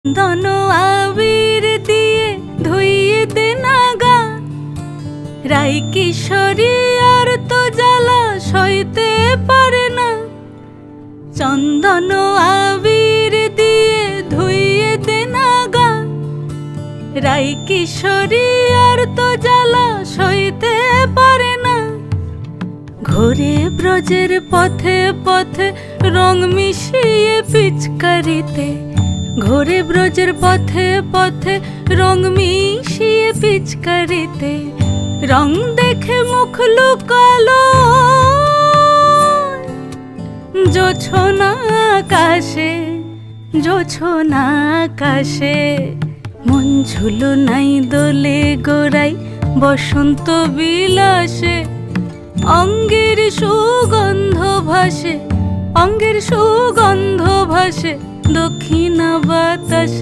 চন্দন আবির দিয়ে ধুইয়ে দে নাগা, রাই কিশোরী আর তো জ্বালা সইতে পারে না। চন্দন আবির দিয়ে ধুইয়ে দে নাগা, রাই কিশোরী আর তো জ্বালা সইতে পারে না। ঘোরে ব্রজের পথে পথে রং মিশিয়ে পিচকারিতে, ঘোরে ব্রজের পথে পথে রং মিশিয়ে পিচকারিতে। রং দেখে মুখ লুকালো জোছনা আকাশে, জোছনা আকাশে। মন ঝুলো নাই দোলে গোড়াই বসন্ত বিলাসে, অঙ্গের সুগন্ধ ভাসে, অঙ্গের সুগন্ধ ভাসে দক্ষিণা বাতাসে।